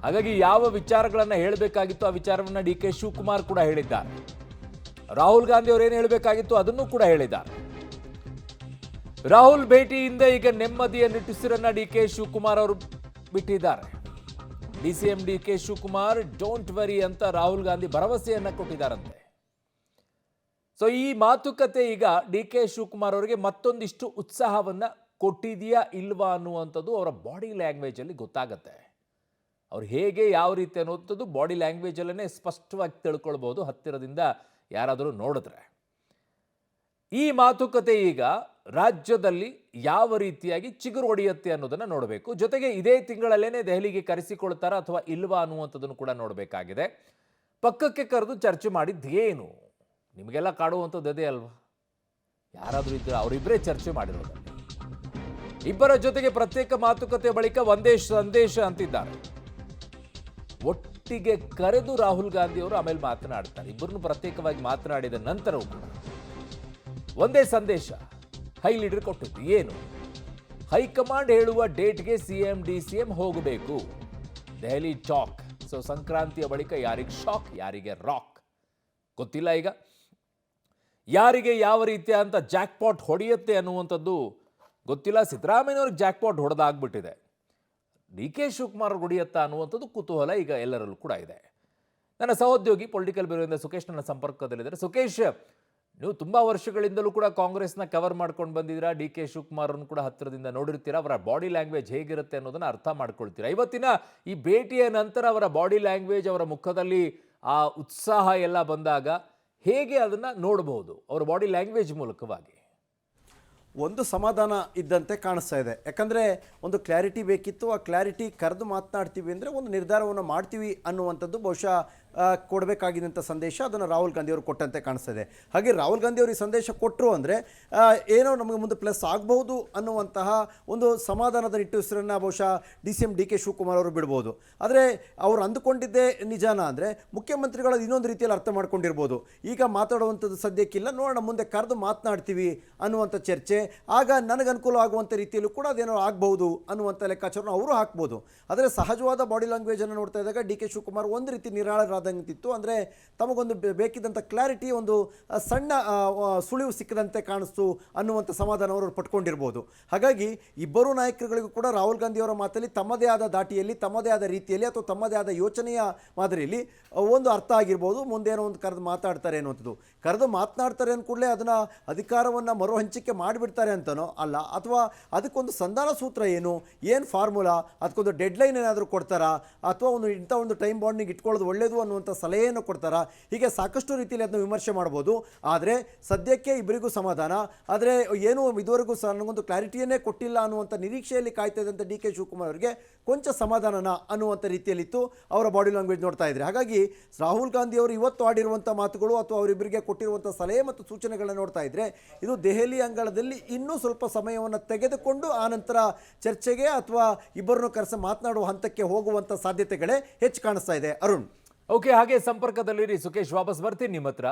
ಹಾಗಾಗಿ ಯಾವ ವಿಚಾರಗಳನ್ನು ಹೇಳಬೇಕಾಗಿತ್ತು ಆ ವಿಚಾರವನ್ನು ಡಿ ಕೆ ಶಿವಕುಮಾರ್ ಕೂಡ ಹೇಳಿದ್ದಾರೆ. ರಾಹುಲ್ ಗಾಂಧಿ ಅವರು ಏನು ಹೇಳಬೇಕಾಗಿತ್ತು ಅದನ್ನು ಕೂಡ ಹೇಳಿದ್ದಾರೆ. ರಾಹುಲ್ ಭೇಟಿಯಿಂದ ಈಗ ನೆಮ್ಮದಿಯ ನಿಟ್ಟುಸಿರನ್ನ ಡಿ ಕೆ ಶಿವಕುಮಾರ್ ಅವರು ಬಿಟ್ಟಿದ್ದಾರೆ. DCM D K Shivakumar don't worry ಅಂತ ರಾಹುಲ್ ಗಾಂಧಿ ಭರವಸೆಯನ್ನ ಕೊಟ್ಟಿದ್ದಾರಂತೆ. ಸೊ ಈ ಮಾತುಕತೆ ಈಗ ಡಿ ಕೆ ಶಿವಕುಮಾರ್ ಅವರಿಗೆ ಮತ್ತೊಂದಿಷ್ಟು ಉತ್ಸಾಹವನ್ನ ಕೊಟ್ಟಿದೆಯಾ ಇಲ್ವಾ ಅನ್ನುವಂಥದ್ದು ಅವರ ಬಾಡಿ ಲ್ಯಾಂಗ್ವೇಜ್ ಅಲ್ಲಿ ಗೊತ್ತಾಗತ್ತೆ. ಅವ್ರು ಹೇಗೆ ಯಾವ ರೀತಿ ಅನ್ನೋಂಥದ್ದು ಬಾಡಿ ಲ್ಯಾಂಗ್ವೇಜ್ ಅಲ್ಲೇ ಸ್ಪಷ್ಟವಾಗಿ ತಿಳ್ಕೊಳ್ಬಹುದು ಹತ್ತಿರದಿಂದ ಯಾರಾದರೂ ನೋಡಿದ್ರೆ. ಈ ಮಾತುಕತೆ ಈಗ ರಾಜ್ಯದಲ್ಲಿ ಯಾವ ರೀತಿಯಾಗಿ ಚಿಗುರು ಹೊಡೆಯುತ್ತೆ ಅನ್ನೋದನ್ನ ನೋಡಬೇಕು. ಜೊತೆಗೆ ಇದೇ ತಿಂಗಳಲ್ಲೇನೆ ದೆಹಲಿಗೆ ಕರೆಸಿಕೊಳ್ತಾರಾ ಅಥವಾ ಇಲ್ವಾ ಅನ್ನುವಂಥದ್ದನ್ನು ಕೂಡ ನೋಡಬೇಕಾಗಿದೆ. ಪಕ್ಕಕ್ಕೆ ಕರೆದು ಚರ್ಚೆ ಮಾಡಿದ್ದೇನು ನಿಮಗೆಲ್ಲ ಕಾಡುವಂಥದ್ದು ಅದೇ ಅಲ್ವಾ? ಯಾರಾದರೂ ಇದ್ರೆ ಅವರಿಬ್ಬರೇ ಚರ್ಚೆ ಮಾಡಿರೋದು. ಇಬ್ಬರ ಜೊತೆಗೆ ಪ್ರತ್ಯೇಕ ಮಾತುಕತೆ ಬಳಿಕ ಒಂದೇ ಸಂದೇಶ ಅಂತಿದ್ದಾರೆ. ಒಟ್ಟಿಗೆ ಕರೆದು ರಾಹುಲ್ ಗಾಂಧಿ ಅವರು ಆಮೇಲೆ ಮಾತನಾಡ್ತಾರೆ. ಇಬ್ಬರನ್ನು ಪ್ರತ್ಯೇಕವಾಗಿ ಮಾತನಾಡಿದ ನಂತರವೂ ಕೂಡ ಒಂದೇ ಸಂದೇಶ ಹೈ ಲೀಡರ್ ಕೊಟ್ಟಿದ್ದು. ಏನು? ಹೈಕಮಾಂಡ್ ಹೇಳುವ ಡೇಟ್ಗೆ ಸಿಎಂ ಡಿಸಿಎಂ ಹೋಗಬೇಕು. ದೆಹಲಿ ಟಾಕ್. ಸೊ ಸಂಕ್ರಾಂತಿಯ ಬಳಿಕ ಯಾರಿಗೆ ಶಾಕ್, ಯಾರಿಗೆ ರಾಕ್ ಗೊತ್ತಿಲ್ಲ. ಈಗ ಯಾರಿಗೆ ಯಾವ ರೀತಿಯ ಅಂತ ಜಾಕ್ಪಾಟ್ ಹೊಡೆಯುತ್ತೆ ಅನ್ನುವಂಥದ್ದು ಗೊತ್ತಿಲ್ಲ. ಸಿದ್ದರಾಮಯ್ಯವ್ರಿಗೆ ಜಾಕ್ಪಾಟ್ ಹೊಡೆದಾಗ್ಬಿಟ್ಟಿದೆ. ಡಿ ಕೆ ಶಿವಕುಮಾರ್ ಹೊಡೆಯುತ್ತಾ ಅನ್ನುವಂಥದ್ದು ಕುತೂಹಲ ಈಗ ಎಲ್ಲರಲ್ಲೂ ಕೂಡ ಇದೆ. ನನ್ನ ಸಹೋದ್ಯೋಗಿ ಪೊಲಿಟಿಕಲ್ ಬ್ಯೂರೋದಿಂದ ಸುಖೇಶ್ ನನ್ನ ಸಂಪರ್ಕದಲ್ಲಿದ್ದಾರೆ. ಸುಖೇಶ್, ನೀವು ತುಂಬ ವರ್ಷಗಳಿಂದಲೂ ಕೂಡ ಕಾಂಗ್ರೆಸ್ನ ಕವರ್ ಮಾಡ್ಕೊಂಡು ಬಂದಿದ್ದೀರಾ. ಡಿ ಕೆ ಶಿವಕುಮಾರನ್ನು ಕೂಡ ಹತ್ತಿರದಿಂದ ನೋಡಿರ್ತೀರಾ. ಅವರ ಬಾಡಿ ಲ್ಯಾಂಗ್ವೇಜ್ ಹೇಗಿರುತ್ತೆ ಅನ್ನೋದನ್ನು ಅರ್ಥ ಮಾಡ್ಕೊಳ್ತೀರಾ. ಇವತ್ತಿನ ಈ ಭೇಟಿಯ ನಂತರ ಅವರ ಬಾಡಿ ಲ್ಯಾಂಗ್ವೇಜ್, ಅವರ ಮುಖದಲ್ಲಿ ಆ ಉತ್ಸಾಹ ಎಲ್ಲ ಬಂದಾಗ ಹೇಗೆ ಅದನ್ನು ನೋಡಬಹುದು ಅವರ ಬಾಡಿ ಲ್ಯಾಂಗ್ವೇಜ್ ಮೂಲಕವಾಗಿ? ಒಂದು ಸಮಾಧಾನ ಇದ್ದಂತೆ ಕಾಣಿಸ್ತಾ ಇದೆ. ಯಾಕಂದರೆ ಒಂದು ಕ್ಲಾರಿಟಿ ಬೇಕಿತ್ತು. ಆ ಕ್ಲಾರಿಟಿ ಕರೆದು ಮಾತನಾಡ್ತೀವಿ ಅಂದರೆ ಒಂದು ನಿರ್ಧಾರವನ್ನು ಮಾಡ್ತೀವಿ ಅನ್ನುವಂಥದ್ದು ಬಹುಶಃ ಕೊಡಬೇಕಾಗಿದ್ದಂಥ ಸಂದೇಶ ಅದನ್ನು ರಾಹುಲ್ ಗಾಂಧಿ ಅವರು ಕೊಟ್ಟಂತೆ ಕಾಣಿಸ್ತಾ ಇದೆ. ಹಾಗೆ ರಾಹುಲ್ ಗಾಂಧಿ ಅವರು ಈ ಸಂದೇಶ ಕೊಟ್ಟರು ಅಂದರೆ ಏನೋ ನಮಗೆ ಮುಂದೆ ಪ್ಲಸ್ ಆಗಬಹುದು ಅನ್ನುವಂತಹ ಒಂದು ಸಮಾಧಾನದ ನಿಟ್ಟುಸಿರನ್ನು ಬಹುಶಃ ಡಿಸಿಎಂ ಡಿ ಕೆ ಶಿವಕುಮಾರ್ ಅವರು ಬಿಡ್ಬೋದು. ಆದರೆ ಅವರು ಅಂದುಕೊಂಡಿದ್ದೇ ನಿಜಾನ ಅಂದರೆ ಮುಖ್ಯಮಂತ್ರಿಗಳು ಇನ್ನೊಂದು ರೀತಿಯಲ್ಲಿ ಅರ್ಥ ಮಾಡ್ಕೊಂಡಿರ್ಬೋದು. ಈಗ ಮಾತಾಡುವಂಥದ್ದು ಸದ್ಯಕ್ಕಿಲ್ಲ, ನೋಡೋಣ ಮುಂದೆ ಕರೆದು ಮಾತನಾಡ್ತೀವಿ ಅನ್ನುವಂಥ ಚರ್ಚೆ, ಆಗ ನನಗೆ ಅನುಕೂಲ ಆಗುವಂಥ ರೀತಿಯಲ್ಲೂ ಕೂಡ ಅದೇನೋ ಆಗಬಹುದು ಅನ್ನುವಂಥ ಲೆಕ್ಕಾಚಾರನ ಅವರು ಹಾಕ್ಬೋದು. ಆದರೆ ಸಹಜವಾದ ಬಾಡಿ ಲ್ಯಾಂಗ್ವೇಜನ್ನು ನೋಡ್ತಾ ಇದ್ದಾಗ ಡಿ ಕೆ ಶಿವಕುಮಾರ್ ಒಂದು ರೀತಿ ನಿರಾಳರಾದಂತಿತ್ತು. ಅಂದರೆ ತಮಗೊಂದು ಬೇಕಿದ್ದಂಥ ಕ್ಲಾರಿಟಿ, ಒಂದು ಸಣ್ಣ ಸುಳಿವು ಸಿಕ್ಕದಂತೆ ಕಾಣಿಸ್ತು ಅನ್ನುವಂಥ ಸಮಾಧಾನ ಅವರು ಪಟ್ಕೊಂಡಿರ್ಬೋದು. ಹಾಗಾಗಿ ಇಬ್ಬರೂ ನಾಯಕರುಗಳಿಗೂ ಕೂಡ ರಾಹುಲ್ ಗಾಂಧಿ ಅವರ ಮಾತಲ್ಲಿ ತಮ್ಮದೇ ಆದ ದಾಟಿಯಲ್ಲಿ, ತಮ್ಮದೇ ಆದ ರೀತಿಯಲ್ಲಿ ಅಥವಾ ತಮ್ಮದೇ ಆದ ಯೋಚನೆಯ ಮಾದರಿಯಲ್ಲಿ ಒಂದು ಅರ್ಥ ಆಗಿರ್ಬೋದು. ಮುಂದೇನೋ ಒಂದು ಕರೆದು ಮಾತಾಡ್ತಾರೆ ಅನ್ನುವಂಥದ್ದು. ಕರೆದು ಮಾತನಾಡ್ತಾರೆ ಅಂದ ಕೂಡಲೇ ಅದನ್ನು ಅಧಿಕಾರವನ್ನು ಮರು ಹಂಚಿಕೆ ಮಾಡಿಬಿಡ್ತಾರೆ ಅಂತನೋ ಅಲ್ಲ, ಅಥವಾ ಅದಕ್ಕೊಂದು ಸಂಧಾನ ಸೂತ್ರ ಏನು ಫಾರ್ಮುಲಾ, ಅದಕ್ಕೊಂದು ಡೆಡ್ಲೈನ್ ಏನಾದರೂ ಕೊಡ್ತಾರಾ, ಅಥವಾ ಇಂಥ ಒಂದು ಟೈಮ್ ಬಾಂಡಿಂಗ್ ಇಟ್ಕೊಳ್ಳೋದು ಒಳ್ಳೆಯದು ಅನ್ನುವಂಥ ಸಲಹೆಯನ್ನು ಕೊಡ್ತಾರಾ, ಹೀಗೆ ಸಾಕಷ್ಟು ರೀತಿಯಲ್ಲಿ ಅದನ್ನು ವಿಮರ್ಶೆ ಮಾಡ್ಬೋದು. ಆದರೆ ಸದ್ಯಕ್ಕೆ ಇಬ್ಬರಿಗೂ ಸಮಾಧಾನ. ಆದರೆ ಏನು ಇದುವರೆಗೂ ನನಗೊಂದು ಕ್ಲಾರಿಟಿಯನ್ನೇ ಕೊಟ್ಟಿಲ್ಲ ಅನ್ನುವಂಥ ನಿರೀಕ್ಷೆಯಲ್ಲಿ ಕಾಯ್ತಾ ಇದ್ದಂಥ ಡಿ ಕೆ ಶಿವಕುಮಾರ್ ಅವರಿಗೆ ಕೊಂಚ ಸಮಾಧಾನನ ಅನ್ನುವಂಥ ರೀತಿಯಲ್ಲಿತ್ತು ಅವರ ಬಾಡಿ ಲ್ಯಾಂಗ್ವೇಜ್ ನೋಡ್ತಾ ಇದ್ರೆ. ಹಾಗಾಗಿ ರಾಹುಲ್ ಗಾಂಧಿ ಅವರು ಇವತ್ತು ಆಡಿರುವಂಥ ಮಾತುಗಳು ಅಥವಾ ಅವರಿಬ್ಬರಿಗೆ ಕೊಟ್ಟಿರುವಂಥ ಸಲಹೆ ಮತ್ತು ಸೂಚನೆಗಳನ್ನ ನೋಡ್ತಾ ಇದ್ರೆ ಇದು ದೆಹಲಿ ಅಂಗಳದಲ್ಲಿ ಇನ್ನೂ ಸ್ವಲ್ಪ ಸಮಯವನ್ನು ತೆಗೆದುಕೊಂಡು ಆನಂತರ ಚರ್ಚೆಗೆ ಅಥವಾ ಇಬ್ಬರನ್ನು ಕರೆಸಿ ಮಾತನಾಡುವ ಹಂತಕ್ಕೆ ಹೋಗುವಂಥ ಸಾಧ್ಯತೆಗಳೇ ಹೆಚ್ಚು ಕಾಣಿಸ್ತಾ ಇದೆ. ಅರುಣ್, ಓಕೆ, ಹಾಗೆ ಸಂಪರ್ಕದಲ್ಲಿರಿ ಸುಖೇಶ್. ವಾಪಸ್ ಬರ್ತೀನಿ ನಿಮ್ಮ ಹತ್ರ.